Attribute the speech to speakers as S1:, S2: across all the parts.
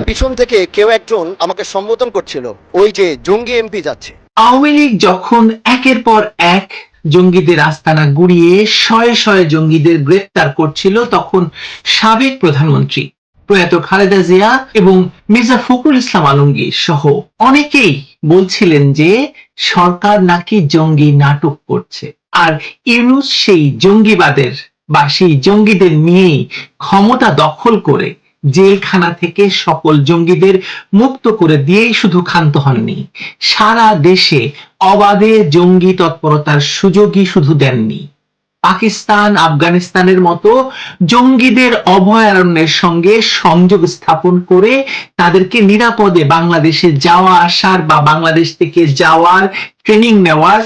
S1: পিছন থেকে কেউ একজন আমাকে সম্বোধন করছিল, ওই যে জঙ্গি এমপি যাচ্ছে।
S2: আওয়ামী লীগ যখন একের পর এক জঙ্গিদের আস্তানা গুড়িয়ে শয়ে শয়ে জঙ্গিদের গ্রেপ্তার করছিল, তখন সাবেক প্রধানমন্ত্রী প্রয়াত খালেদা জিয়া এবং মির্জা ফখরুল ইসলাম আলমগীর সহ অনেকেই বলছিলেন যে সরকার নাকি জঙ্গি নাটক করছে, আর ইউনূস সেই জঙ্গিবাদের বা সেই জঙ্গিদের নিয়েই ক্ষমতা দখল করে জেলখানা থেকে সকল জঙ্গিদের মুক্ত করে দিয়েই শুধু ক্ষান্ত হননি, সারা দেশে অবাধে জঙ্গি তৎপরতার সুযোগই শুধু দেননি, পাকিস্তান আফগানিস্তানের মতো জঙ্গিদের অভয়ারণ্যের সঙ্গে সংযোগ স্থাপন করে তাদেরকে নিরাপদে বাংলাদেশে যাওয়া আসার বা বাংলাদেশ থেকে যাওয়ার ট্রেনিং নেওয়ার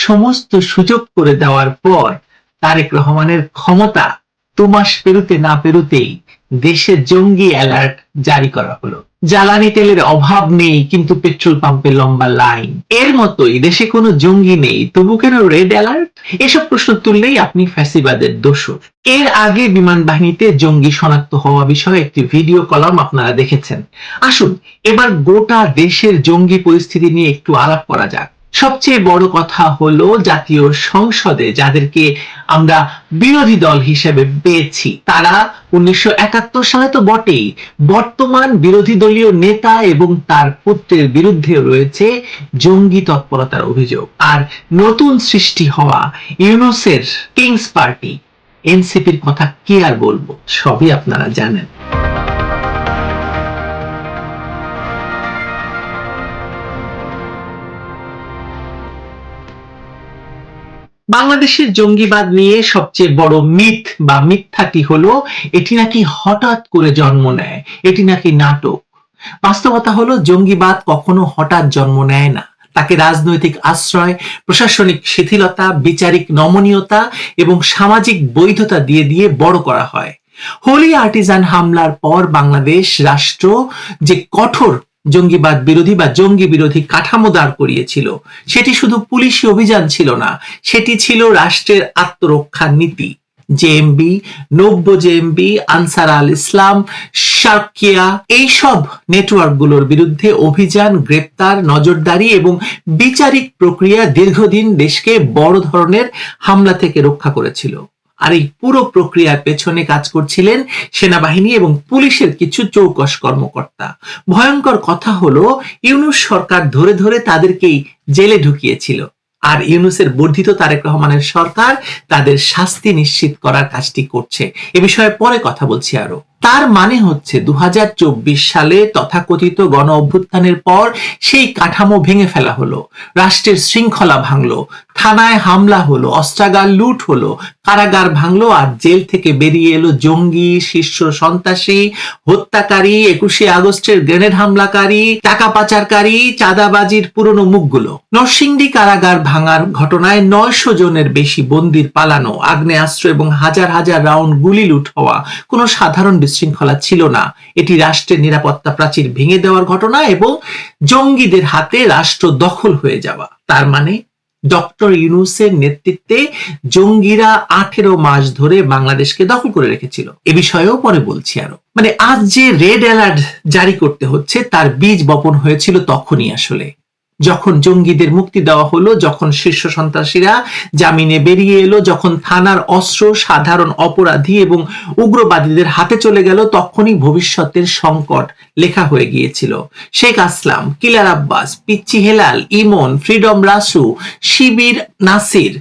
S2: সমস্ত সুযোগ করে দেওয়ার পর তারেক রহমানের ক্ষমতা 2 মাস পেরুতে না পেরুতেই দেশে জঙ্গি অ্যালার্ট জারি করা হলো। জ্বালানি তেলের অভাব নেই কিন্তু পেট্রোল পাম্পে লম্বা লাইন, এর মতোই দেশে কোনো জঙ্গি নেই তবু কেন রেড অ্যালার্ট? এসব প্রশ্ন তুললেই আপনি ফ্যাসিবাদের দোষর। এর আগে বিমান বাহিনীতে জঙ্গি শনাক্ত হওয়া বিষয়ে একটি ভিডিও কলাম আপনারা দেখেছেন। আসুন এবার গোটা দেশের জঙ্গি পরিস্থিতি নিয়ে একটু আলাপ করা যাক। সবচেয়ে বড় কথা হলো জাতীয় সংসদে যাদেরকে আমরা বিরোধী দল হিসেবে পেয়েছি, তারা 1971 সালে তো বটেই, বর্তমান বিরোধী দলীয় নেতা এবং তার পুত্রের বিরুদ্ধে রয়েছে জঙ্গি তৎপরতার অভিযোগ। আর নতুন সৃষ্টি হওয়া ইউনূসের কিংস পার্টি এনসিপির কথা কি আর বলবো, সবই আপনারা জানেন। বাংলাদেশের জঙ্গিবাদ নিয়ে সবচেয়ে বড় মিথ বা মিথ্যাটি হলো এটি নাকি হঠাৎ করে জন্ম নেয়, এটি নাকি নাটক। বাস্তবতা হলো জঙ্গিবাদ কখনো হঠাৎ জন্ম নেয় না, তাকে রাজনৈতিক আশ্রয়, প্রশাসনিক শিথিলতা, বিচারিক নমনীয়তা এবং সামাজিক বৈধতা দিয়ে দিয়ে বড় করা হয়। হোলি আর্টিজান হামলার পর বাংলাদেশ রাষ্ট্র যে কঠোর জঙ্গিবাদ বিরোধী বা জঙ্গি বিরোধী কাঠামো দাঁড় করিয়েছিল, সেটি শুধু পুলিশি অভিযান ছিল না, সেটি ছিল রাষ্ট্রের আত্মরক্ষা নীতি। জেএমবি, নব্য জেএমবি, আনসার আল ইসলাম, শাকিয়া, এইসব নেটওয়ার্কগুলোর বিরুদ্ধে অভিযান, গ্রেপ্তার, নজরদারি এবং বিচারিক প্রক্রিয়া দীর্ঘদিন দেশকে বড় ধরনের হামলা থেকে রক্ষা করেছিল। আর এই পুরো প্রক্রিয়ার পেছনে কাজ করছিলেন সেনাবাহিনী এবং পুলিশের কিছু চৌকস কর্মকর্তা। ভয়ঙ্কর কথা হলো ইউনূস সরকার ধরে ধরে তাদেরকেই জেলে ঢুকিয়েছিল, আর ইউনূসের বর্ধিত তারেক রহমানের সরকার তাদের শাস্তি নিশ্চিত করার কাজটি করছে। এ বিষয়ে পরে কথা বলছি আরো। তার মানে হচ্ছে 2024 সালে তথাকথিত গণ অভ্যুত্থানের পর সেই কাঠামো ভেঙে ফেলা হলো, রাষ্ট্রের শৃঙ্খলা ভাঙলো, থানায় হামলা হলো, অস্ত্রাগার লুট হলো, কারাগার ভাঙলো, আর জেল থেকে বেরিয়ে এলো জঙ্গি, শীর্ষ সন্ত্রাসী, হত্যাকারী, 21শে আগস্টের গ্রেনেড হামলাকারী, টাকা পাচারকারী, চাঁদাবাজির পুরনো মুখগুলো। নরসিংদী কারাগার ভাঙার ঘটনায় 900 জনের বেশি বন্দির পালানো, আগ্নেয়াস্ত্র এবং হাজার হাজার রাউন্ড গুলি লুট হওয়া কোনো সাধারণ বিশৃঙ্খলা ছিল না, এটি রাষ্ট্রের নিরাপত্তা প্রাচীর ভেঙে দেওয়ার ঘটনা এবং জঙ্গিদের হাতে রাষ্ট্র দখল হয়ে যাওয়া। তার মানে ডক্টর ইউনূসের নেতৃত্বে জঙ্গিরা 18 মাস ধরে বাংলাদেশকে দখল করে রেখেছিল। এ বিষয়েও পরে বলছি আরো। মানে আজ যে রেড অ্যালার্ট জারি করতে হচ্ছে তার বীজ বপন হয়েছিল তখনই, আসলে যখন জঙ্গিদের মুক্তি দেওয়া হলো, যখন শীর্ষ সন্ত্রাসীরা জামিনে বেরিয়ে এলো, যখন থানার অস্ত্র সাধারণ অপরাধী এবং উগ্রবাদীদের হাতে চলে গেল, তখনই ভবিষ্যতের সংকট লেখা হয়ে গিয়েছিল। শেখ আসলাম, কিলার আব্বাস, পিচ্চি হেলাল, ইমন, ফ্রিডম রাসু, শিবির নাসির,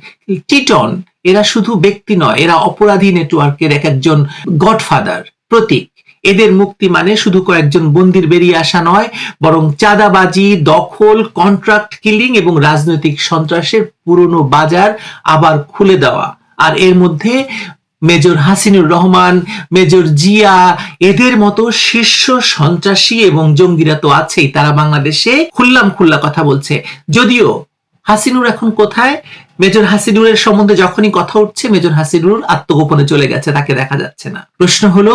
S2: টিটন, এরা শুধু ব্যক্তি নয়, এরা অপরাধী নেটওয়ার্কের এক একজন গডফাদার, প্রতীক। এদের মুক্তি মানে শুধু কয়েকজন বন্দির বেরিয়ে আসা নয়, বরং চাঁদাবাজি, দখল, কন্ট্রাক্ট কিলিং এবং রাজনৈতিক সন্ত্রাসের পুরনো বাজার আবার খুলে দেওয়া। আর এর মধ্যে মেজর হাসিনুর রহমান, মেজর জিয়া, এদের মতো শীর্ষ সন্ত্রাসী এবং জঙ্গিরা তো আছেই, তারা বাংলাদেশে খুল্লাম খুল্লা কথা বলছে। যদিও হাসিনুর এখন কোথায়, মেজর হাসিনুরের সম্বন্ধে যখনই কথা উঠছে মেজর হাসিনুর আত্মগোপনে চলে গেছে, তাকে দেখা যাচ্ছে না। প্রশ্ন হলো,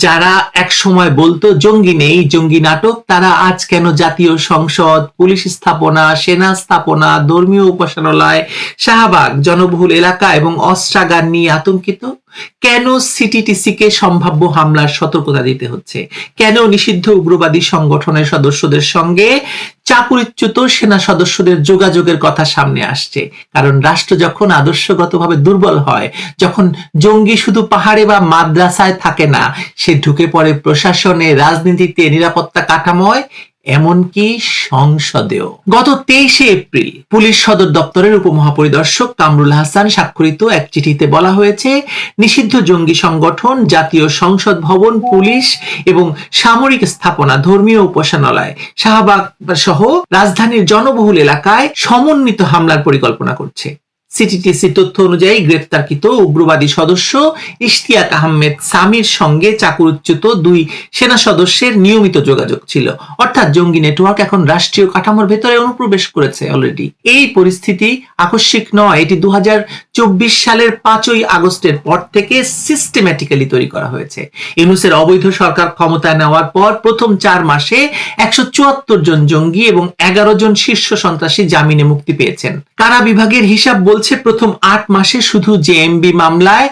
S2: যারা এক সময় বলতো জঙ্গি নেই, জঙ্গি নাটক, তারা আজ কেন জাতীয় সংসদ, পুলিশ স্থাপনা, সেনা স্থাপনা, ধর্মীয় উপাসনালয়, শাহবাগ, জনবহুল এলাকা এবং অস্ত্রাগার নিয়ে আতঙ্কিত? কেন সিটিটিসি কে সম্ভাব্য হামলার সতর্কতা দিতে হচ্ছে? কেন নিষিদ্ধ উগ্রবাদী সংগঠনের সদস্যদের সঙ্গে চাকুরিচ্যুত সেনা সদস্যদের যোগাযোগের কথা সামনে আসছে? কারণ রাষ্ট্র যখন আদর্শগতভাবে দুর্বল হয়, যখন জঙ্গি শুধু পাহাড়ে বা মাদ্রাসায় থাকে না, সে ঢুকে পড়ে প্রশাসনে, রাজনীতিতে, নিরাপত্তা কাঠামোয়, এমনকি সংসদেও। গত 23শে এপ্রিল পুলিশ সদর দপ্তরের উপমহাপরিদর্শক কামরুল হাসান স্বাক্ষরিত এক চিঠিতে বলা হয়েছে, নিষিদ্ধ জঙ্গি সংগঠন জাতীয় সংসদ ভবন, পুলিশ এবং সামরিক স্থাপনা, ধর্মীয় উপাসনালয়, শাহবাগ সহ রাজধানীর জনবহুল এলাকায় সমন্বিত হামলার পরিকল্পনা করছে। সিটিটিসি তথ্য অনুযায়ী গ্রেফতারকৃত উগ্রবাদী সদস্য ইশতিয়াক আহমেদ সামির সঙ্গে চাকুরিচ্যুত 2 সেনা সদস্যের নিয়মিত যোগাযোগ ছিল। অর্থাৎ জঙ্গি নেটওয়ার্ক এখন রাষ্ট্রীয় কাঠামোর ভেতরে অনুপ্রবেশ করেছে অলরেডি। এই পরিস্থিতি আকস্মিক নয়, এটি 2024 সালের 5ই আগস্টের পর থেকে সিস্টেম্যাটিক্যালি তৈরি করা হয়েছে। ইউনূসের অবৈধ সরকার ক্ষমতায় নেওয়ার পর প্রথম 4 মাসে 174 জন জঙ্গি এবং 11 জন শীর্ষ সন্ত্রাসী জামিনে মুক্তি পেয়েছেন। কারা বিভাগের হিসাব বলছে, প্রথম 8 মাসে শুধু জেএমবি মামলায়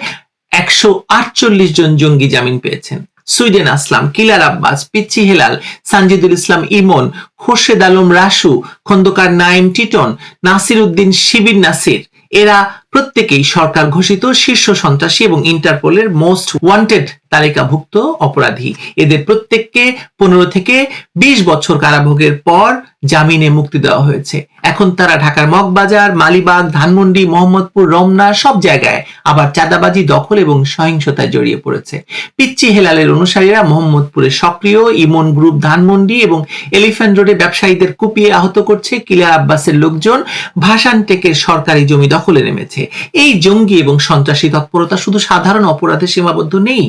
S2: 148 জন জঙ্গি জামিন পেয়েছেন। সুইডেন আসলাম, কিলার আব্বাস, পিচ্চি হেলাল, সানজিদুল ইসলাম ইমন, খোরশেদ আলম রাসু, খন্দকার নাইম টিটন, নাসির উদ্দিন শিবির নাসির, এরা প্রত্যেকেই সরকার ঘোষিত শীর্ষ সন্ত্রাসী এবং ইন্টারপোলের মোস্ট ওয়ান্টেড তালিকাভুক্ত অপরাধী। এদের প্রত্যেককে 15 থেকে 20 বছর কারাভোগের পর জামিনে মুক্তি দেওয়া হয়েছে। এখন তারা ঢাকার মগবাজার, মালিবাগ, ধানমন্ডি, মোহাম্মদপুর, রমনা সব জায়গায় আবার চাঁদাবাজি, দখল এবং সহিংসতায় জড়িয়ে পড়েছে। পিচ্চি হেলালের অনুসারীরা মোহাম্মদপুরে সক্রিয়, ইমন গ্রুপ ধানমন্ডি এবং এলিফ্যান্ট রোডে ব্যবসায়ীদের কুপিয়ে আহত করছে, কিলার আব্বাসের লোকজন ভাসান টেকের সরকারি জমি দখলে নেমেছে। এই জঙ্গি এবং সন্ত্রাসী তৎপরতা শুধু সাধারণ অপরাধে সীমাবদ্ধ নেই।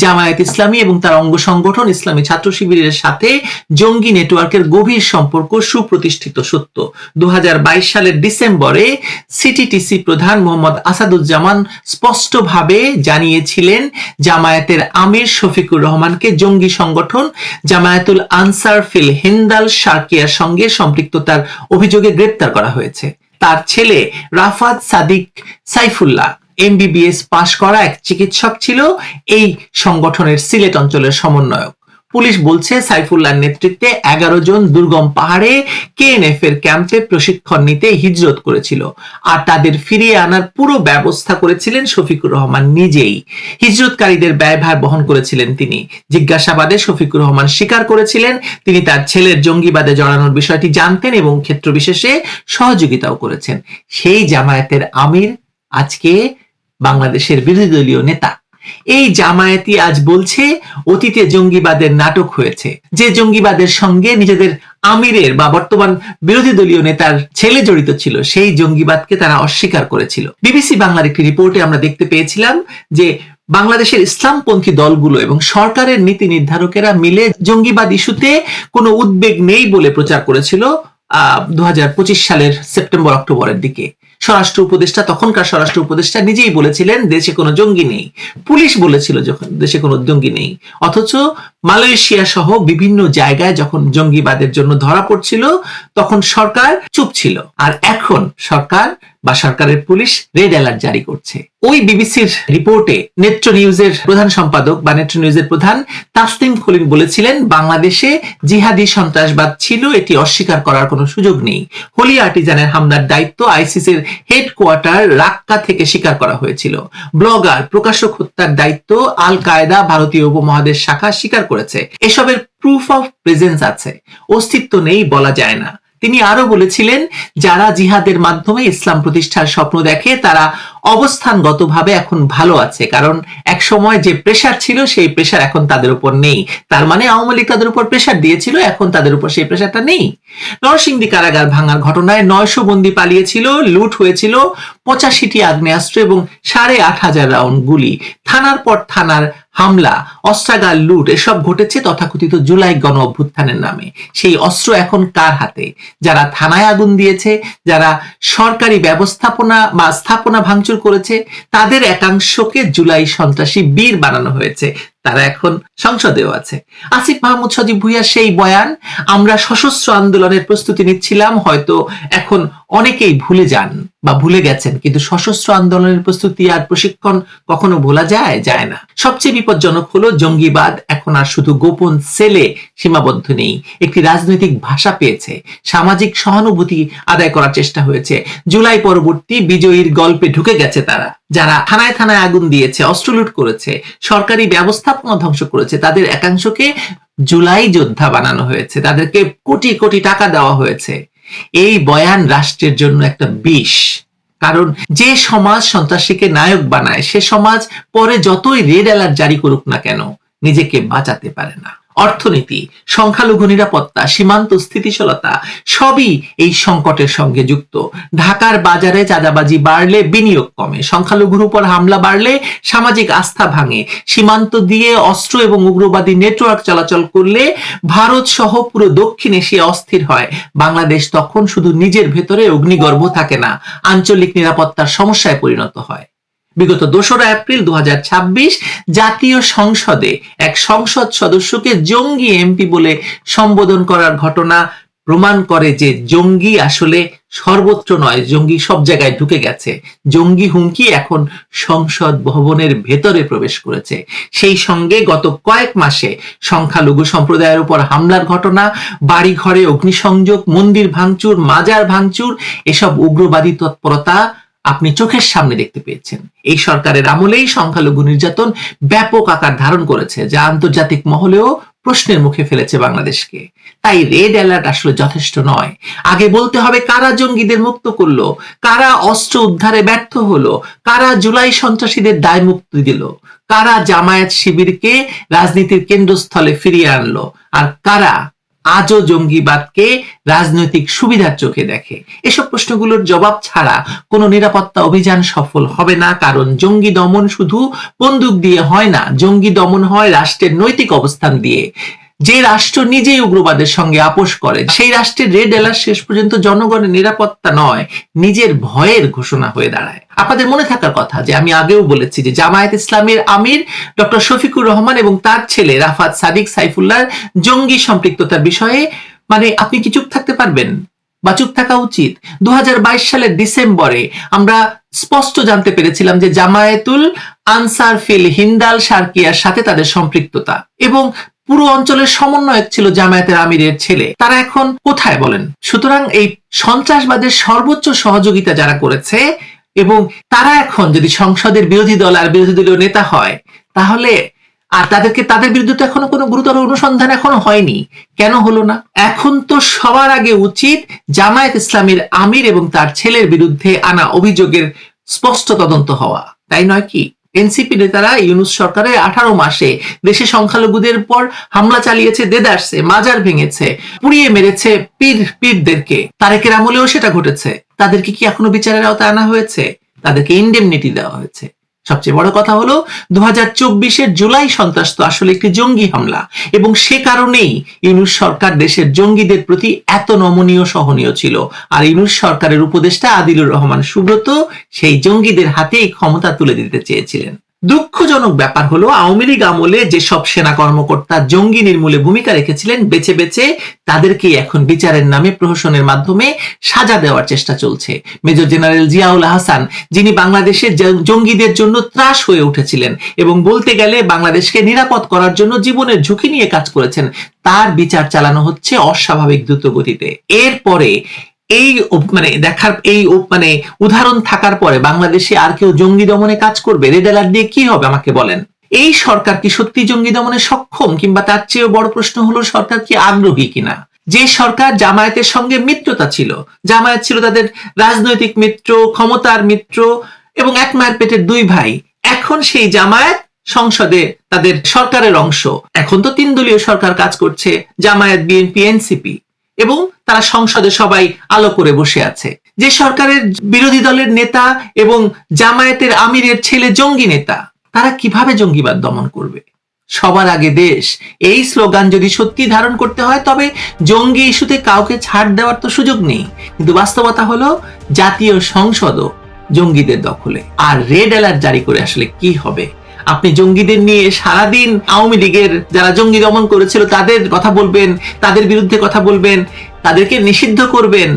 S2: জামায়াত ইসলামী এবং তার অঙ্গ সংগঠন ইসলামী ছাত্র শিবিরের সাথে জঙ্গি নেটওয়ার্কের গভীর সম্পর্ক সুপ্রতিষ্ঠিত সত্য। 2022 সালের ডিসেম্বরে সিটিটিসি প্রধান মোহাম্মদ আসাদুজ্জামান স্পষ্টভাবে জানিয়েছিলেন, জামায়াতের আমির শফিকুর রহমানকে জঙ্গি সংগঠন জামায়াতুল আনসার ফিল হিন্দাল শারকিয়ার সঙ্গে সম্পৃক্ততার অভিযোগে গ্রেপ্তার করা হয়েছে। তার ছেলে রাফাত সাদিক সাইফুল্লাহ এমবিবিএস পাশ করা এক চিকিৎসক ছিল এই সংগঠনের সিলেট অঞ্চলের সমন্বয়ক। পুলিশ বলছে, সাইফুল্লাহর নেতৃত্বে 11 জন দুর্গম পাহাড়ে কেএনএফ এর ক্যাম্পে প্রশিক্ষণ নিতে হিজরত করেছিল, আর তাদের ফিরিয়ে আনার পুরো ব্যবস্থা করেছিলেন শফিকুর রহমান নিজেই। হিজরতকারীদের ব্যয়ভার বহন করেছিলেন তিনি। জিজ্ঞাসাবাদে শফিকুর রহমান স্বীকার করেছিলেন তিনি তার ছেলের জঙ্গিবাদে জড়ানোর বিষয়টি জানতেন এবং ক্ষেত্র বিশেষে সহযোগিতাও করেছেন। সেই জামায়াতের আমির আজকে বাংলাদেশের বিরোধী দলীয় নেতা। এই জামায়াতি আজ বলছে অতীতে জঙ্গিবাদের নাটক হয়েছে, যে জঙ্গিবাদের সঙ্গে নিজেদের আমিরের বা বর্তমান বিরোধী দলীয় নেতার ছেলে জড়িত ছিল, সেই জঙ্গিবাদকে তারা অস্বীকার করেছিল। বিবিসি বাংলার একটি রিপোর্টে আমরা দেখতে পেয়েছিলাম যে বাংলাদেশের ইসলামপন্থী দলগুলো এবং সরকারের নীতি নির্ধারকেরা মিলে জঙ্গিবাদ ইস্যুতে কোনো উদ্বেগ নেই বলে প্রচার করেছিল 2025 সালের সেপ্টেম্বর অক্টোবরের দিকে। স্বরাষ্ট্র উপদেষ্টা, তখনকার স্বরাষ্ট্র উপদেষ্টা নিজেই বলেছিলেন দেশে কোনো জঙ্গি নেই। পুলিশ বলেছিল যখন দেশে কোনো জঙ্গি নেই। অথচ মালয়েশিয়া সহ বিভিন্ন জায়গায় যখন জঙ্গিবাদের জন্য ধরা পড়ছিল তখন সরকার চুপ ছিল। আর এখন সরকার বা সরকারের পুলিশ রেড অ্যালার্ট জারি করছে। ওই বিবিসির রিপোর্টে নেত্র নিউজের প্রধান সম্পাদক বা নেত্র নিউজের প্রধান তাসনিম খলিল বলেছিলেন, বাংলাদেশে জিহাদি সন্ত্রাসবাদ ছিল, এটি অস্বীকার করার কোনো সুযোগ নেই। হোলি আর্টিজানের হামলার দায়িত্ব আইসিসের হেডকোয়ার্টার রাক্কা থেকে স্বীকার করা হয়েছিল। ব্লগার, প্রকাশক হত্যার দায়িত্ব আল কায়দা ভারতীয় উপমহাদেশ শাখা স্বীকার করেছে। এসবের প্রুফ অফ প্রেজেন্স আছে, অস্তিত্ব নেই বলা যায় না। তিনি আরো বলেছিলেন, যারা জিহাদের মাধ্যমে ইসলাম প্রতিষ্ঠার স্বপ্ন দেখে তারা অবস্থানগতভাবে এখন ভালো আছে, কারণ এক সময় যে প্রেসার ছিল সেই প্রেসার এখন তাদের উপর নেই। তার মানে আওয়ামী লীগ তাদের উপর প্রেসার দিয়েছিল, এখন তাদের উপর সেই প্রেসারটা নেই। নরসিংদী কারাগার ভাঙার ঘটনায় 900 বন্দী পালিয়েছিল, লুট হয়েছিল 85টি আগ্নেয়াস্ত্র এবং 8500 রাউন্ড গুলি। থানার পর থানার হামলা, অস্ত্রাগার, লুট এসব ঘটেছে তথাকথিত জুলাই গণ অভ্যুত্থানের নামে। সেই অস্ত্র এখন কার হাতে? যারা থানায় আগুন দিয়েছে, যারা সরকারি ব্যবস্থাপনা বা স্থাপনা ভাঙচুর করেছে, তাদের একাংশকে জুলাই সন্ত্রাসী বীর বানানো হয়েছে। তারা এখন সংসদেও আছে। আসিফ মাহমুদ সজীব ভুঁইয়ার সেই বয়ান, আমরা সশস্ত্র আন্দোলনের প্রস্তুতি নিচ্ছিলাম, হয়তো এখন অনেকেই ভুলে যান বা ভুলে গেছেন, কিন্তু সশস্ত্র আন্দোলনের প্রস্তুতি আর প্রশিক্ষণ কখনো ভোলা যায় না। সবচেয়ে বিপজ্জনক হলো জঙ্গিবাদ এখন আর শুধু গোপন সেলে সীমাবদ্ধ নেই, একটি রাজনৈতিক ভাষা পেয়েছে, সামাজিক সহানুভূতি আদায় করার চেষ্টা হয়েছে। জুলাই পরবর্তী বিজয়ীর গল্পে ঢুকে গেছে তারা। যারা থানায় থানায় আগুন দিয়েছে, অস্ত্র লুট করেছে, সরকারি ব্যবস্থাপনা ধ্বংস করেছে, তাদের একাংশকে জুলাই যোদ্ধা বানানো হয়েছে, তাদেরকে কোটি কোটি টাকা দেওয়া হয়েছে। এই বয়ান রাষ্ট্রের জন্য একটা বিষ। কারণ যে সমাজ সন্ত্রাসীকে নায়ক বানায়, সে সমাজ পরে যতই রেড অ্যালার্ট জারি করুক না কেন, নিজেকে বাঁচাতে পারে না। অর্থনীতি, সংখ্যালঘু নিরাপত্তা, সীমান্ত স্থিতিশীলতা সবই এই সংকটের সঙ্গে যুক্ত। ঢাকার বাজারে চাঁদাবাজি বাড়লে বিনিয়োগ কমে, সংখ্যালঘুর উপর হামলা বাড়লে সামাজিক আস্থা ভাঙে, সীমান্ত দিয়ে অস্ত্র এবং উগ্রবাদী নেটওয়ার্ক চলাচল করলে ভারত সহ পুরো দক্ষিণ এশিয়া অস্থির হয়। বাংলাদেশ তখন শুধু নিজের ভেতরে অগ্নিগর্ভ থাকে না, আঞ্চলিক নিরাপত্তার সমস্যায় পরিণত হয়। বিগত 2রা এপ্রিল 2026 জাতীয় সংসদে এক সংসদ সদস্যকে জঙ্গি এমপি বলে সম্বোধন করার ঘটনা প্রমাণ করে যে জঙ্গি আসলে সর্বত্র নয়, জঙ্গি সব জায়গায় ঢুকে গেছে। জঙ্গি হুমকি এখন সংসদ ভবনের ভেতরে প্রবেশ করেছে। সেই সঙ্গে গত কয়েক মাসে সংখ্যালঘু সম্প্রদায়ের উপর হামলার ঘটনা, বাড়ি ঘরে অগ্নিসংযোগ, মন্দির ভাঙচুর, মাজার ভাঙচুর, এসব উগ্রবাদী তৎপরতা আপনি চোখের সামনে দেখতে পেয়েছেন। এই সরকারের আমলেই সংখ্যালঘু নির্যাতন ব্যাপক আকার ধারণ করেছে, যা আন্তর্জাতিক মহলেও প্রশ্নের মুখে ফেলেছে বাংলাদেশকে। তাই রেড অ্যালার্ট আসলে যথেষ্ট নয়। আগে বলতে হবে কারা জঙ্গিদের মুক্ত করলো, কারা অস্ত্র উদ্ধারে ব্যর্থ হলো, কারা জুলাই সন্ত্রাসীদের দায় মুক্তি দিল, কারা জামায়াত শিবিরকে রাজনীতির কেন্দ্রস্থলে ফিরিয়ে আনলো, আর কারা আজও জঙ্গিবাদকে রাজনৈতিক সুবিধার চোখে দেখে। এসব প্রশ্নগুলোর জবাব ছাড়া কোনো নিরাপত্তা অভিযান সফল হবে না। কারণ জঙ্গি দমন শুধু বন্দুক দিয়ে হয় না, জঙ্গি দমন হয় রাষ্ট্রের নৈতিক অবস্থান দিয়ে। যে রাষ্ট্র নিজেই উগ্রবাদের সঙ্গে আপোষ করে, সেই রাষ্ট্রের রেড অ্যালার্ট শেষ পর্যন্ত জনগণের নিরাপত্তা নয়, নিজের ভয়ের ঘোষণা হয়ে দাঁড়ায়। আপনাদের মনে থাকার কথা যে আমি আগেও বলেছি যে জামায়াত ইসলামের আমির ডক্টর শফিকুর রহমান এবং তার ছেলে রাফাত সাদিক সাইফুল্লাহর জঙ্গি সম্পৃক্ততার বিষয়ে আপনি কি চুপ থাকতে পারবেন বা চুপ থাকা উচিত? 2022 সালের ডিসেম্বরে আমরা স্পষ্ট জানতে পেরেছিলাম যে জামায়াতুল আনসার ফিল হিন্দাল শারকিয়ার সাথে তাদের সম্পৃক্ততা, এবং পুরো অঞ্চলের সমন্বয়ক ছিল জামায়াতের আমিরের ছেলে। তারা এখন কোথায় বলেন? সুতরাং এই সন্ত্রাসবাদের সর্বোচ্চ সহযোগিতা যারা করেছে, এবং তারা এখন যদি সংসদের বিরোধী দল আর বিরোধী দলীয় নেতা হয়, তাহলে আর তাদের বিরুদ্ধে তো এখনো কোনো গুরুতর অনুসন্ধান এখনো হয়নি। কেন হলো না? এখন তো সবার আগে উচিত জামায়াত ইসলামের আমির এবং তার ছেলের বিরুদ্ধে আনা অভিযোগের স্পষ্ট তদন্ত হওয়া, তাই নয় কি? এনসিপি নেতারা ইউনূস সরকারের 18 মাসে দেশে সংখ্যালঘুদের উপর হামলা চালিয়েছে, দেদারসে মাজার ভেঙেছে, পুড়িয়ে মেরেছে পীরদেরকে। তারেকের আমলেও সেটা ঘটেছে। তাদেরকে কি এখনো বিচারের আওতায় আনা হয়েছে? তাদেরকে ইনডেমনিটি দেওয়া হয়েছে। সবচেয়ে বড় কথা হলো 2024-এর জুলাই সন্ত্রাস তো আসলে একটি জঙ্গি হামলা, এবং সে কারণেই ইউনূস সরকার দেশের জঙ্গিদের প্রতি এত নমনীয় সহনীয় ছিল। আর ইউনূস সরকারের উপদেষ্টা আদিলুর রহমান সুব্রত সেই জঙ্গিদের হাতেই ক্ষমতা তুলে দিতে চেয়েছিলেন। দুঃখজনক ব্যাপার হলো আওয়ামী লীগ আমলে যেসব সেনা কর্মকর্তা জঙ্গি নির্মূলে ভূমিকা রেখেছিলেন, বেছে বেছে তাদেরকেই এখন বিচারের নামে প্রহসনের মাধ্যমে সাজা দেওয়ার চেষ্টা চলছে। মেজর জেনারেল জিয়াউল হাসান, যিনি বাংলাদেশের জঙ্গিদের জন্য ত্রাস হয়ে উঠেছিলেন এবং বলতে গেলে বাংলাদেশকে নিরাপদ করার জন্য জীবনের ঝুঁকি নিয়ে কাজ করেছেন, তার বিচার চালানো হচ্ছে অস্বাভাবিক দ্রুত গতিতে। এরপরে এই উদাহরণ থাকার পরে বাংলাদেশে আর কেউ জঙ্গি দমনে কাজ করবে? রেড অ্যালার্ট দিয়ে কি হবে আমাকে বলেন? এই সরকার কি সত্যি জঙ্গি দমনে সক্ষম? কিংবা তার চেয়েও বড় প্রশ্ন হলো সরকার কি আগ্রহী কিনা? যে সরকার জামায়াতের সঙ্গে মিত্রতা ছিল, জামায়াত ছিল তাদের রাজনৈতিক মিত্র, ক্ষমতার মিত্র এবং এক মায়ের পেটের দুই ভাই, এখন সেই জামায়াত সংসদে তাদের সরকারের অংশ। এখন তো 3 দলীয় সরকার কাজ করছে, জামায়াত, বিএনপি, এনসিপি, এবং তারা সংসদে সবাই আলো করে বসে আছে। যে সরকারের বিরোধী দলের নেতা এবং জামায়াতের আমিরের ছেলে জঙ্গি নেতা, তারা কিভাবে জঙ্গিবাদ দমন করবে? সবার আগে দেশ, এই স্লোগান যদি সত্যি ধারণ করতে হয় তবে জঙ্গি ইস্যুতে কাউকে ছাড় দেওয়ার তো সুযোগ নেই। কিন্তু বাস্তবতা হলো জাতীয় সংসদও জঙ্গিদের দখলে। আর রেড অ্যালার্ট জারি করে আসলে কি হবে? আপনি জঙ্গিদের নিয়ে সারাদিন আওয়ামী লীগের যারা জঙ্গি দমন করেছিল তাদের কথা বলবেন, তাদের বিরুদ্ধে কথা বলবেন, তাদেরকে নিষিদ্ধ করবেন,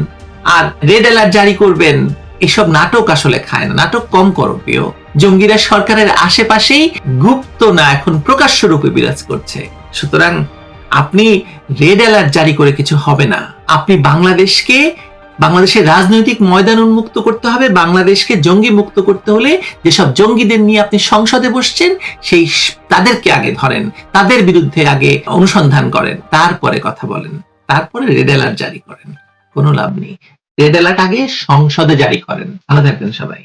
S2: আর রেড অ্যালার্ট জারি করবেন। এসব নাটক আসলে খায় না, নাটক কম করো প্রিয়। জঙ্গিরা সরকারের আশেপাশেই গুপ্ত না এখন প্রকাশ্য রূপে বিরাজ করছে। সুতরাং আপনি রেড অ্যালার্ট জারি করে কিছু হবে না। আপনি বাংলাদেশের রাজনৈতিক ময়দান উন্মুক্ত করতে হবে। বাংলাদেশকে জঙ্গি মুক্ত করতে হলে যেসব জঙ্গিদের নিয়ে আপনি সংসদে বসছেন তাদেরকে আগে ধরেন, তাদের বিরুদ্ধে আগে অনুসন্ধান করেন, তারপরে কথা বলেন, তারপরে রেড অ্যালার্ট জারি করেন। কোনো লাভ নেই। রেড অ্যালার্ট আগে সংসদে জারি করেন। ভালো থাকবেন সবাই।